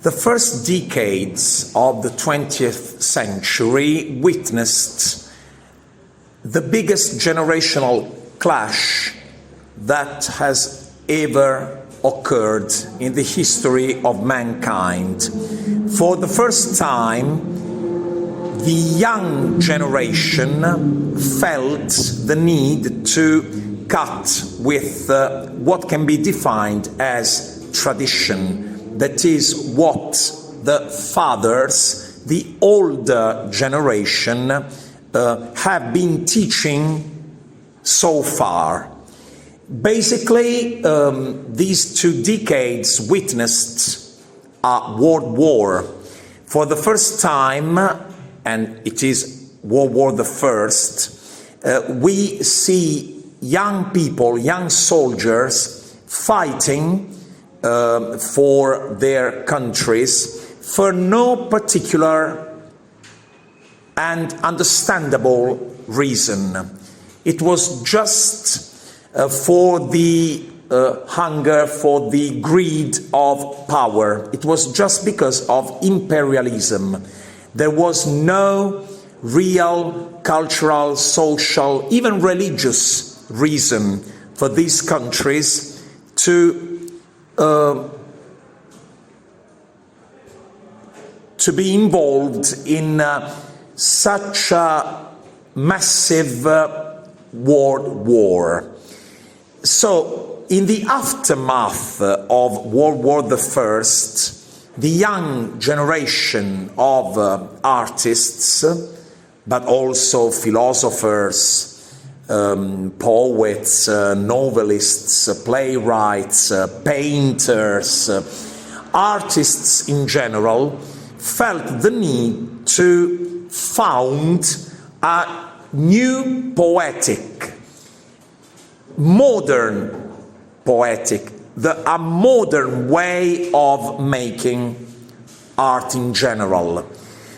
The first decades of the 20th century witnessed the biggest generational clash that has ever occurred in the history of mankind. For the first time, the young generation felt the need to cut with what can be defined as tradition. That is what the fathers, the older generation, have been teaching so far. Basically, these 2 decades witnessed a world war. For the first time, and it is World War I, we see young people, young soldiers fighting for their countries for no particular and understandable reason. It was just for the hunger, for the greed of power. It was just because of imperialism. There was no real cultural, social, even religious reason for these countries to be involved in such a massive world war. So, in the aftermath of World War I, the young generation of artists, but also philosophers, poets, novelists, playwrights, painters, artists in general, felt the need to found a new poetic, modern poetic, a modern way of making art in general.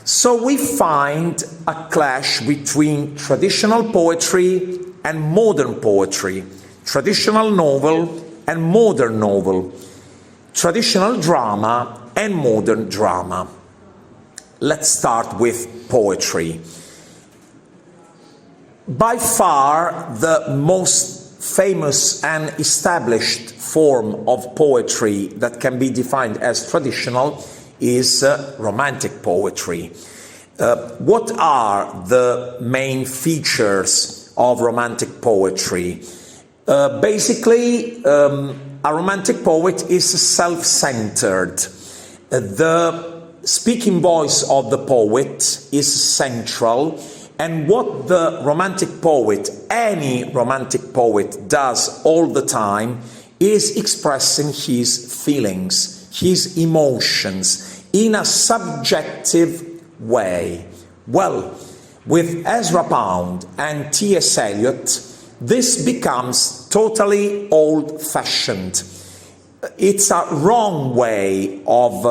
So we find a clash between traditional poetry and modern poetry, traditional novel and modern novel, traditional drama and modern drama. Let's start with poetry. By far, the most famous and established form of poetry that can be defined as traditional is romantic poetry. What are the main features of romantic poetry? Basically, a romantic poet is self-centered. The speaking voice of the poet is central, and what the romantic poet, any romantic poet, does all the time is expressing his feelings, his emotions, in a subjective way. Well, with Ezra Pound and T.S. Eliot, this becomes totally old-fashioned. It's a wrong way of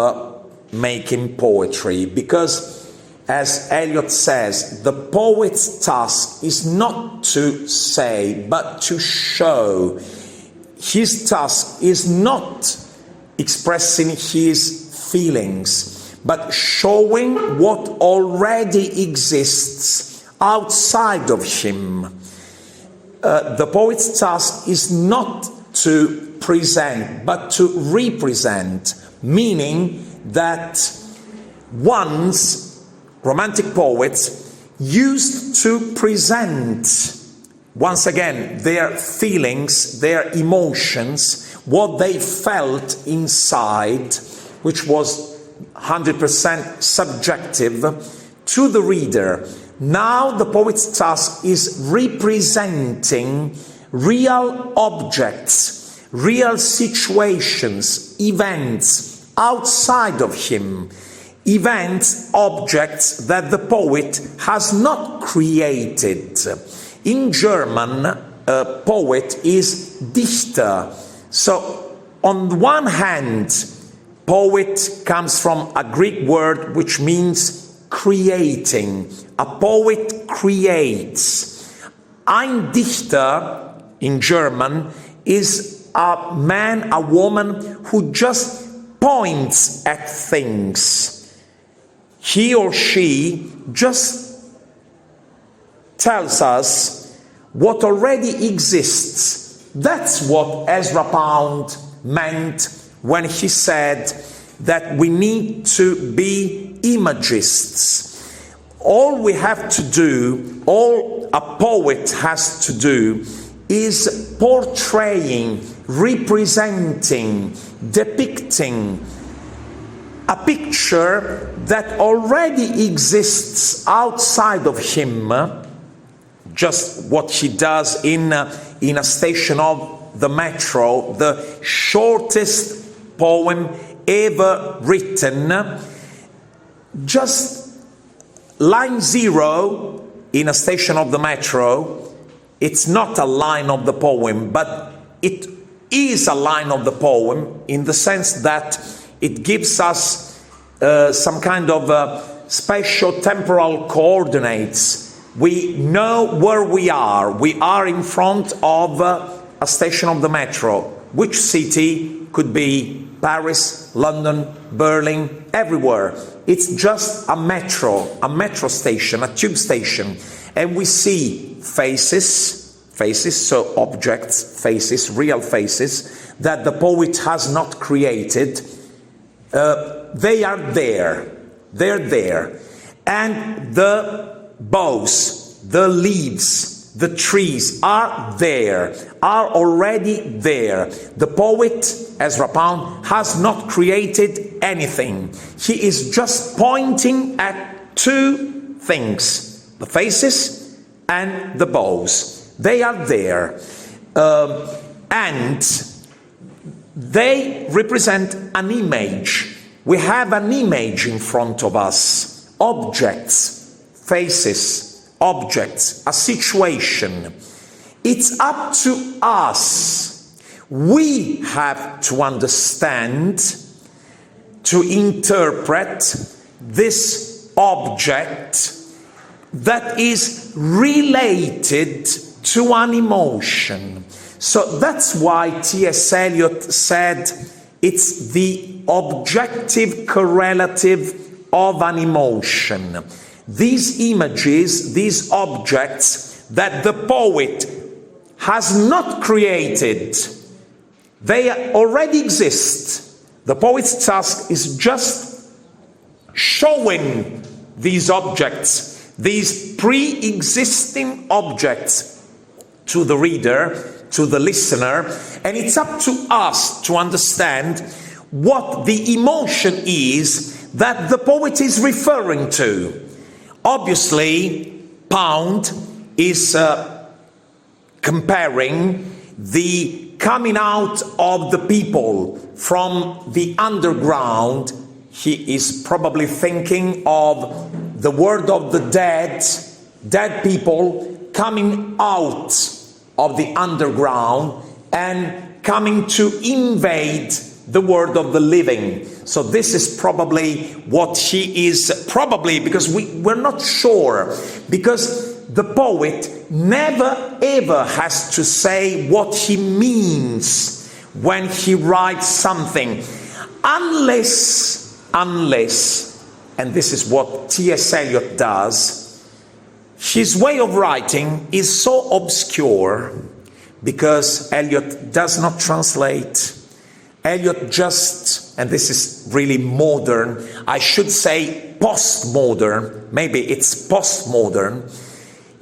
making poetry, because, as Eliot says, the poet's task is not to say, but to show. His task is not expressing his feelings, but showing what already exists outside of him. The poet's task is not to present, but to represent, meaning that once romantic poets used to present, once again, their feelings, their emotions, what they felt inside, which was 100% subjective, to the reader. Now the poet's task is representing real objects, real situations, events outside of him, events, objects that the poet has not created. In German, a poet is Dichter. So, on the one hand, poet comes from a Greek word which means creating. A poet creates. Ein Dichter, in German, is a man, a woman who just points at things. He or she just tells us what already exists. That's what Ezra Pound meant when he said that we need to be imagists. All we have to do, all a poet has to do, is portraying, representing, depicting a picture that already exists outside of him, just what he does in a station of the metro, the shortest poem ever written. Just line 0 in a station of the metro, it's not a line of the poem, but it is a line of the poem in the sense that it gives us some kind of spatial-temporal coordinates. We know where we are. We are in front of a station of the metro. Which city? Could be Paris, London, Berlin, everywhere. It's just a metro station, a tube station. And we see faces, so objects, faces, real faces, that the poet has not created. They are there. They're there. And the boughs, the leaves, the trees are there, are already there. The poet, Ezra Pound, has not created anything. He is just pointing at two things, the faces and the boughs. They are there. And they represent an image. We have an image in front of us. Objects, faces, objects, a situation. It's up to us. We have to understand, to interpret this object that is related to an emotion. So that's why T.S. Eliot said it's the objective correlative of an emotion. These images, these objects that the poet has not created, they already exist. The poet's task is just showing these objects, these pre-existing objects, to the reader, to the listener, and it's up to us to understand what the emotion is that the poet is referring to. Obviously, Pound is comparing the coming out of the people from the underground. He is probably thinking of the world of the dead people coming out of the underground and coming to invade the world of the living. So this is probably what he is, probably, because we're not sure, because the poet never ever has to say what he means when he writes something, unless, and this is what T.S. Eliot does, his way of writing is so obscure because Eliot does not translate. Eliot just, and this is really modern, I should say postmodern, maybe it's postmodern,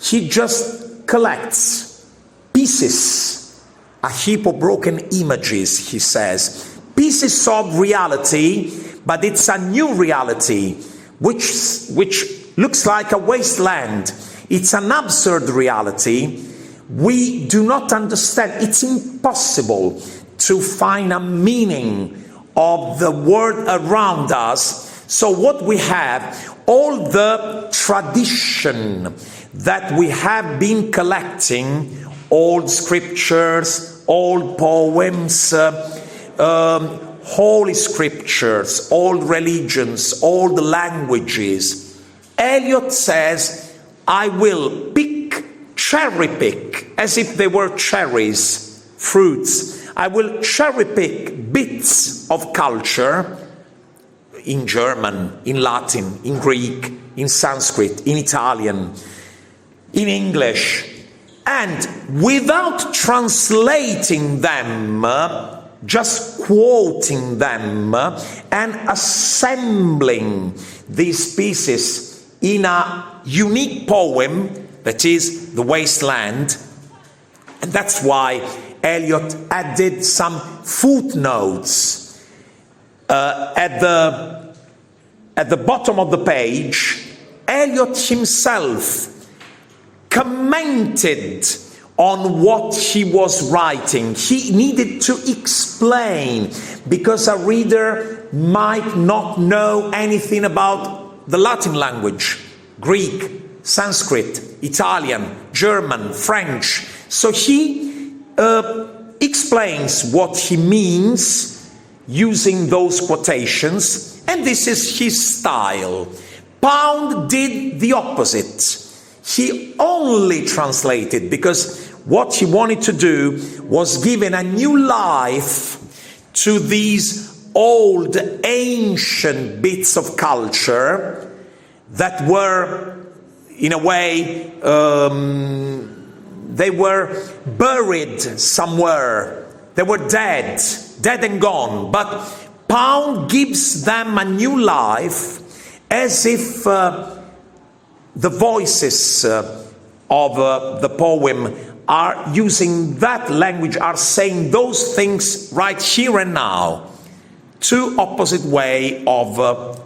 he just collects pieces, a heap of broken images, he says, pieces of reality, but it's a new reality, which looks like a wasteland. It's an absurd reality. We do not understand. It's impossible to find a meaning of the world around us. So what we have, all the tradition that we have been collecting, old scriptures, old poems, holy scriptures, old religions, old languages, Eliot says, I will cherry pick, as if they were cherries, fruits. I will cherry pick bits of culture in German, in Latin, in Greek, in Sanskrit, in Italian, in English, and without translating them, just quoting them and assembling these pieces in a unique poem that is The Wasteland. And that's why Eliot added some footnotes at the bottom of the page. Eliot himself commented on what he was writing. He needed to explain, because a reader might not know anything about the Latin language, Greek, Sanskrit, Italian, German, French. So he explains what he means using those quotations, and this is his style. Pound did the opposite. He only translated, because what he wanted to do was give a new life to these old, ancient bits of culture that were, in a way, they were buried somewhere. They were dead and gone. But Pound gives them a new life, as if the voices of the poem are using that language, are saying those things right here and now. Two opposite way of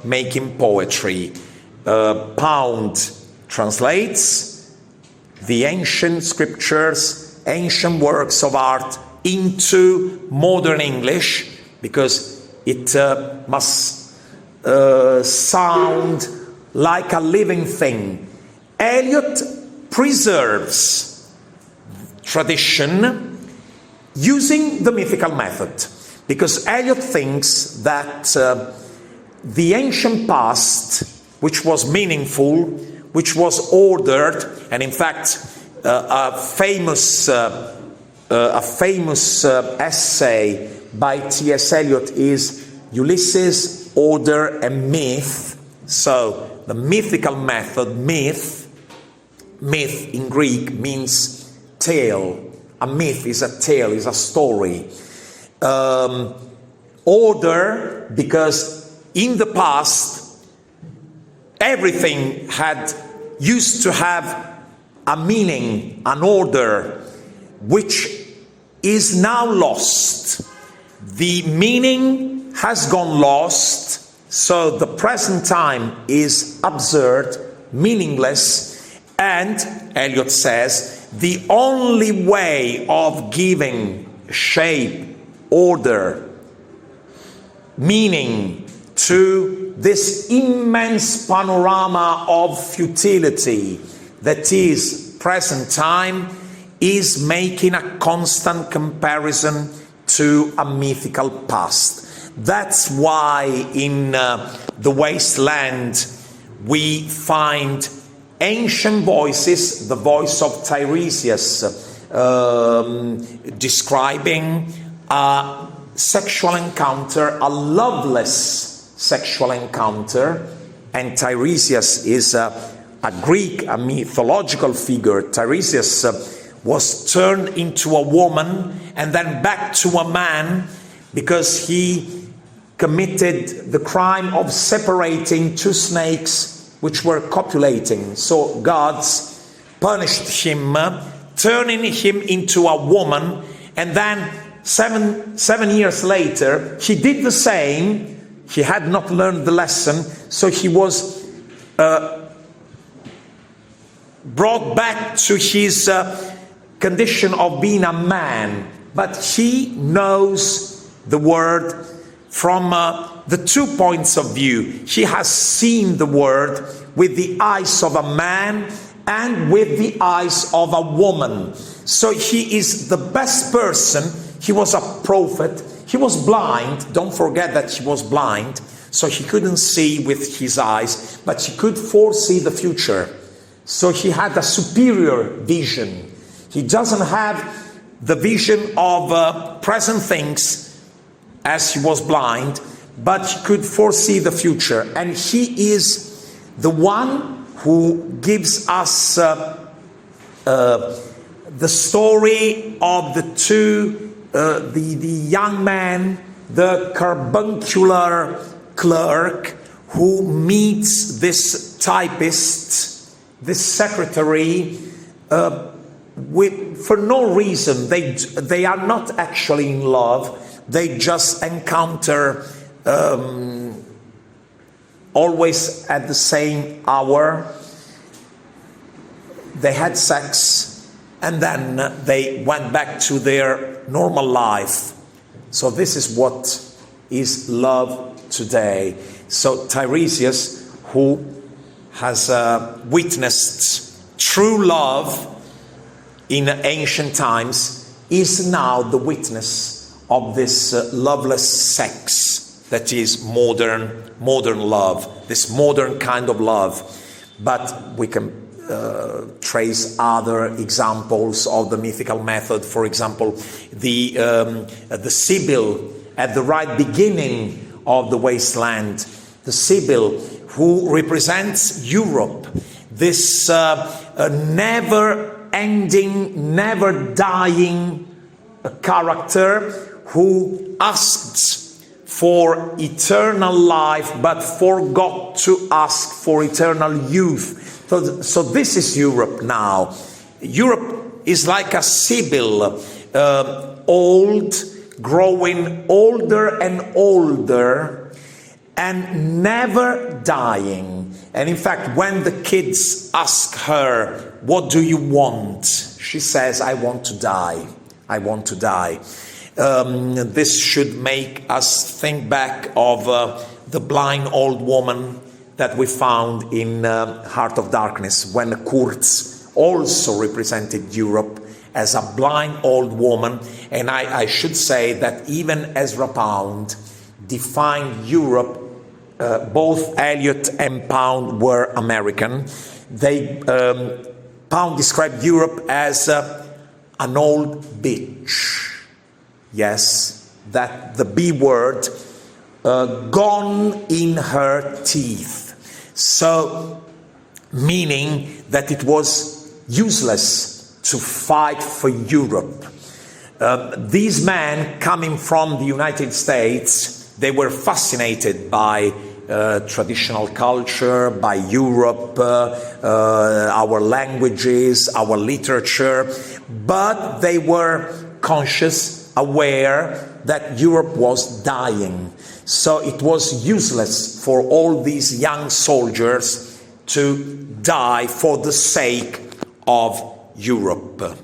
making poetry. Pound translates the ancient scriptures, ancient works of art into modern English, because it must sound like a living thing. Eliot preserves tradition using the mythical method, because Eliot thinks that the ancient past, which was meaningful, which was ordered, and in fact a famous essay by T.S. Eliot is Ulysses, Order and Myth. So the mythical method, myth in Greek means tale. A myth is a tale, is a story. Order, because in the past everything used to have a meaning, an order, which is now lost. The meaning has gone lost, so the present time is absurd, meaningless, and Eliot says the only way of giving shape, order, meaning to this immense panorama of futility that is present time is making a constant comparison to a mythical past. That's why in The Wasteland we find ancient voices, the voice of Tiresias describing a sexual encounter, a loveless sexual encounter, and Tiresias is a Greek, a mythological figure. Tiresias was turned into a woman and then back to a man because he committed the crime of separating two snakes which were copulating. So gods punished him, turning him into a woman, and then seven years later he did the same. He had not learned the lesson, so he was brought back to his condition of being a man. But he knows the word from the 2 points of view. He has seen the word with the eyes of a man and with the eyes of a woman. So he is the best person. He was a prophet. He was blind. Don't forget that he was blind. So he couldn't see with his eyes, but he could foresee the future. So he had a superior vision. He doesn't have the vision of present things, as he was blind, but he could foresee the future. And he is the one who gives us the story of the two, the young man, the carbuncular clerk, who meets this typist, this secretary, for no reason. They are not actually in love. They just encounter always at the same hour. They had sex, and then they went back to their normal life. So this is what is love today. So Tiresias, who has witnessed true love in ancient times, is now the witness of this loveless sex that is modern love, this modern kind of love. But we can trace other examples of the mythical method. For example, the Sibyl at the right beginning of the wasteland, the Sibyl who represents Europe, this never-ending, never-dying character who asked for eternal life but forgot to ask for eternal youth. So this is Europe now. Europe is like a Sibyl, old, growing older and older, and never dying. And in fact, when the kids ask her, "What do you want?" she says, "I want to die. I want to die." This should make us think back of the blind old woman that we found in Heart of Darkness, when Kurtz also represented Europe as a blind old woman. And I should say that even Ezra Pound defined Europe, both Eliot and Pound were American. Pound described Europe as an old bitch. Yes, that the B word, gone in her teeth. So, meaning that it was useless to fight for Europe. These men coming from the United States, they were fascinated by traditional culture, by Europe, our languages, our literature, but they were conscious, aware that Europe was dying. So it was useless for all these young soldiers to die for the sake of Europe.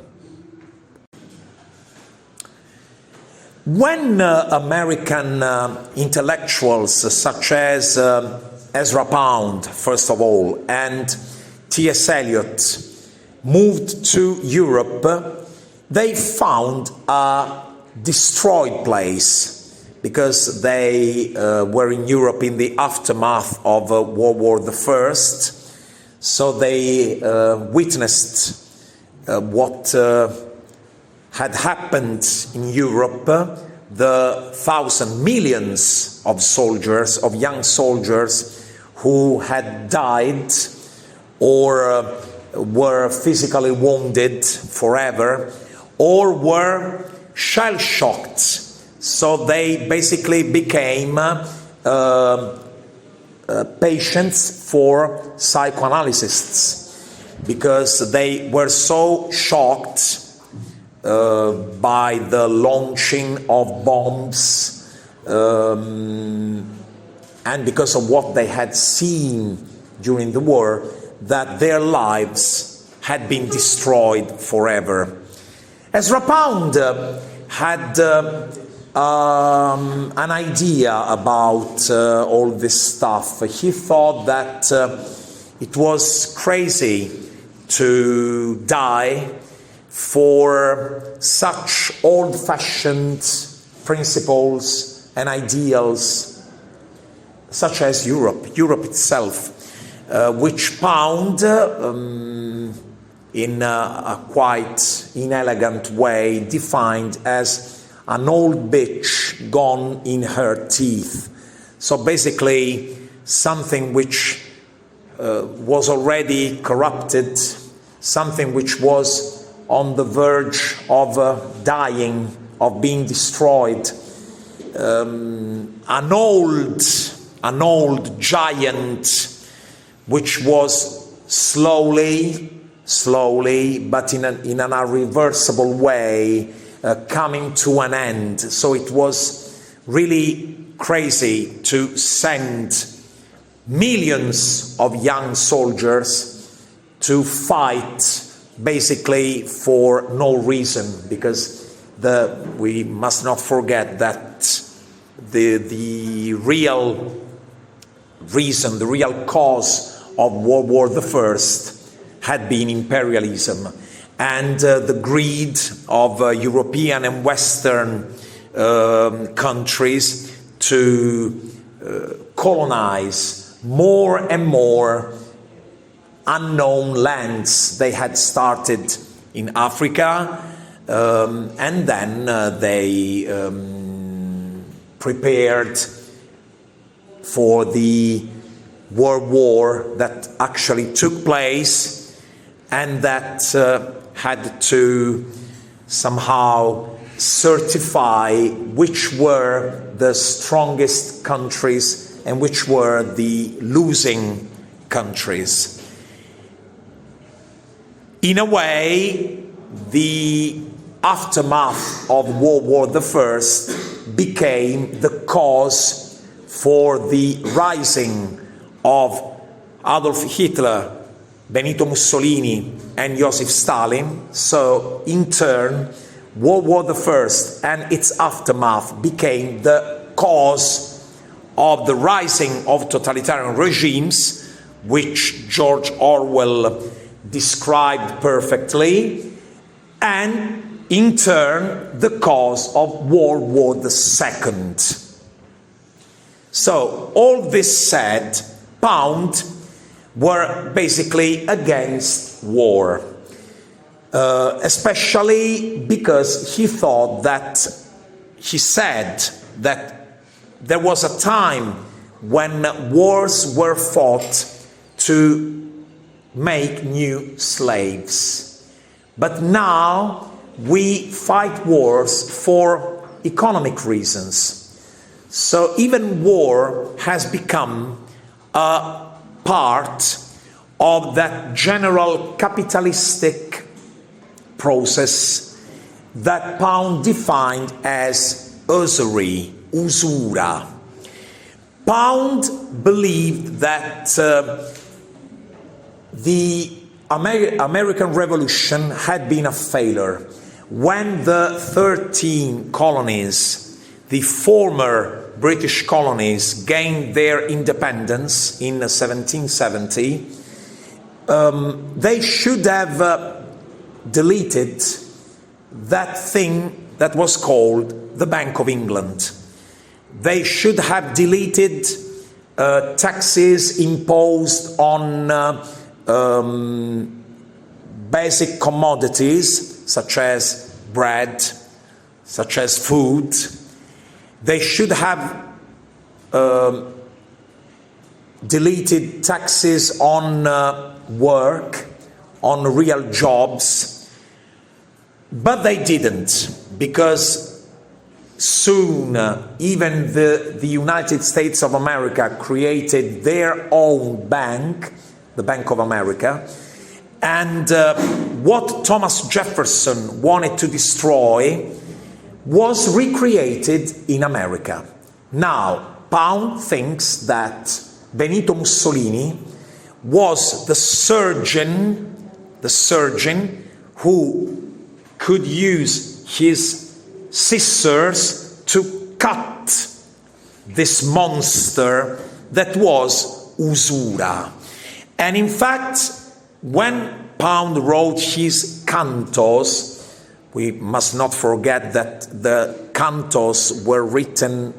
When American intellectuals such as Ezra Pound, first of all, and T.S. Eliot moved to Europe, they found a destroyed place, because they were in Europe in the aftermath of World War I. So they witnessed what had happened in Europe, the millions of soldiers, of young soldiers who had died or were physically wounded forever, or were shell-shocked. So they basically became patients for psychoanalysts, because they were so shocked by the launching of bombs and because of what they had seen during the war, that their lives had been destroyed forever. Ezra Pound had an idea about all this stuff. He thought that it was crazy to die for such old-fashioned principles and ideals, such as Europe itself, which Pound in a quite inelegant way, defined as an old bitch gone in her teeth. So basically, something which was already corrupted, something which was on the verge of dying, of being destroyed. An old giant which was slowly, but in an irreversible way, coming to an end. So it was really crazy to send millions of young soldiers to fight basically for no reason, because we must not forget that the real reason, the real cause of World War I had been imperialism and the greed of European and Western countries to colonize more and more unknown lands. They had started in Africa, and then they prepared for the World War that actually took place, and that had to somehow certify which were the strongest countries and which were the losing countries. In a way, the aftermath of World War I became the cause for the rising of Adolf Hitler, Benito Mussolini, and Joseph Stalin. So, in turn, World War I and its aftermath became the cause of the rising of totalitarian regimes, which George Orwell described perfectly, and in turn the cause of World War II. So, all this said, Pound were basically against war, especially because he said that there was a time when wars were fought to make new slaves. But now we fight wars for economic reasons. So even war has become a part of that general capitalistic process that Pound defined as usury, usura. Pound believed that the American Revolution had been a failure. When the 13 colonies, the former British colonies, gained their independence in 1770, they should have deleted that thing that was called the Bank of England. They should have deleted taxes imposed on basic commodities such as bread, such as food. They should have deleted taxes on work, on real jobs, but they didn't, because soon even the United States of America created their own bank, the Bank of America, and what Thomas Jefferson wanted to destroy was recreated in America. Now, Pound thinks that Benito Mussolini was the surgeon who could use his scissors to cut this monster that was usura. And in fact, when Pound wrote his cantos, we must not forget that the cantos were written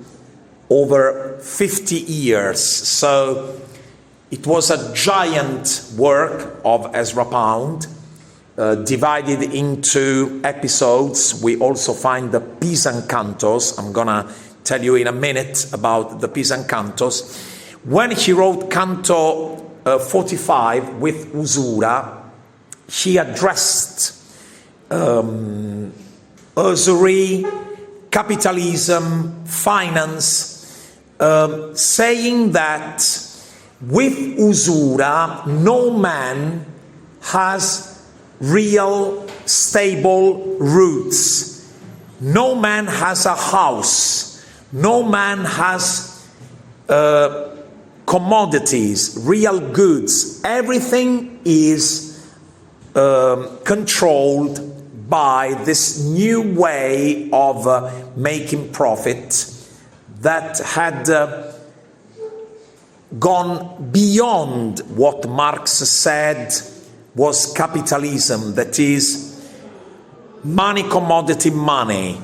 over 50 years. So it was a giant work of Ezra Pound. divided into episodes. We also find the Pisan cantos. I'm gonna tell you in a minute about the Pisan cantos. When he wrote Canto 45 with Usura, he addressed usury, capitalism, finance, saying that with usura no man has real stable roots. No man has a house. No man has commodities, real goods. Everything is controlled by this new way of making profit that had gone beyond what Marx said was capitalism, that is money, commodity, money.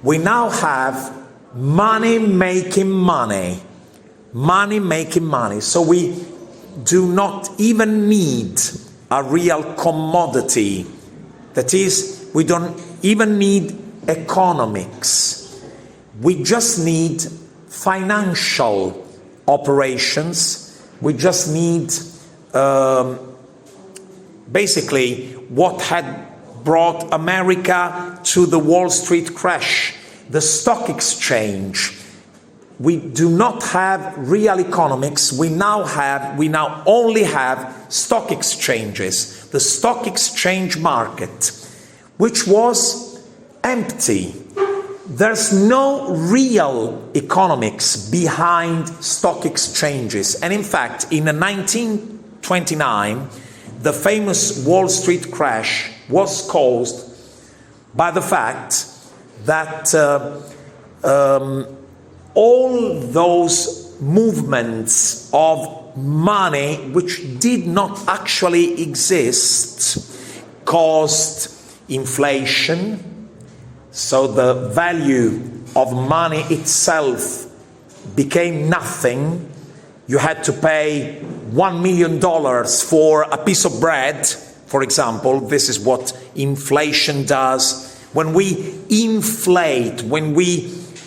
We now have money making money. Money making money. So we do not even need a real commodity. That is, we don't even need economics. We just need financial operations. We just need basically what had brought America to the Wall Street crash, the stock exchange. We do not have real economics. We now only have stock exchanges. The stock exchange market, which was empty. There's no real economics behind stock exchanges. And in fact, in 1929, the famous Wall Street crash was caused by the fact that all those movements of money which did not actually exist caused inflation. So the value of money itself became nothing. You had to pay $1 million for a piece of bread, for example. This is what inflation does. When we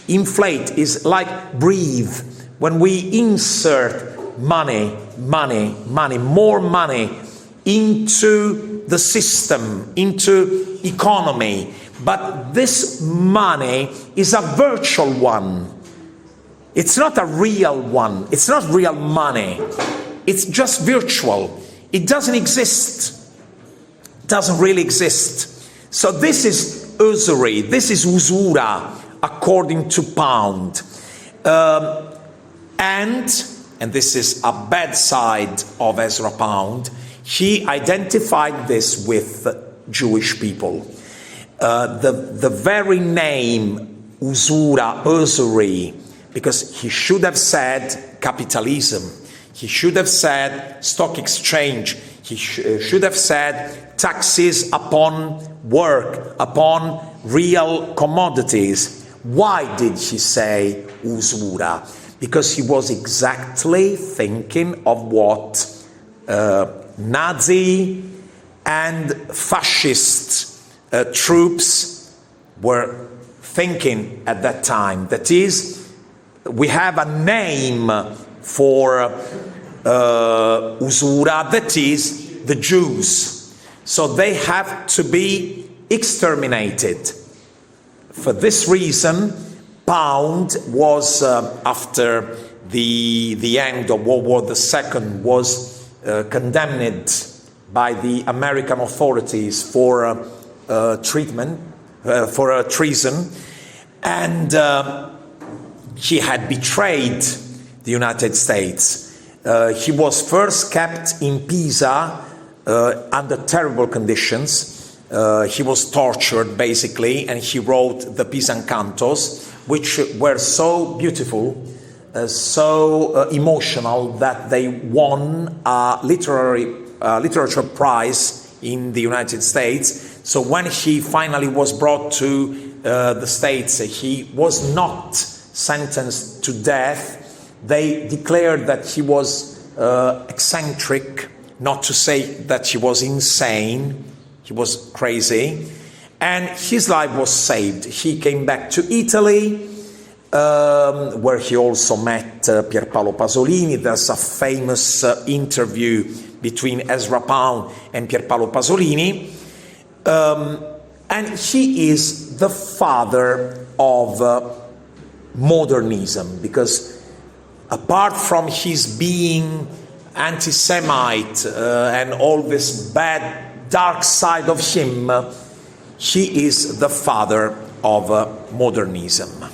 inflate is like breathe. When we insert money, more money into the system, into economy. But this money is a virtual one. It's not a real one. It's not real money. It's just virtual. It doesn't exist. It doesn't really exist. So this is usury. This is usura, according to Pound. And this is a bad side of Ezra Pound, he identified this with Jewish people. The very name usura, usury, because he should have said capitalism, he should have said stock exchange, he should have said taxes upon work, upon real commodities. Why did he say usura? Because he was exactly thinking of what Nazi and fascist troops were thinking at that time. That is, we have a name for usura, that is the Jews. So they have to be exterminated. For this reason, Pound was, after the end of World War II, was condemned by the American authorities for treason, and he had betrayed the United States. He was first kept in Pisa under terrible conditions. He was tortured, basically, and he wrote the Pisan cantos, which were so beautiful, so emotional, that they won a literature prize in the United States. So when he finally was brought to the States, he was not sentenced to death. They declared that he was eccentric, not to say that he was insane. He he was crazy, and his life was saved. He came back to Italy, where he also met Pierpaolo Pasolini. There's a famous interview between Ezra Pound and Pierpaolo Pasolini. And he is the father of modernism, because apart from his being anti-Semite and all this bad, dark side of him, he is the father of modernism.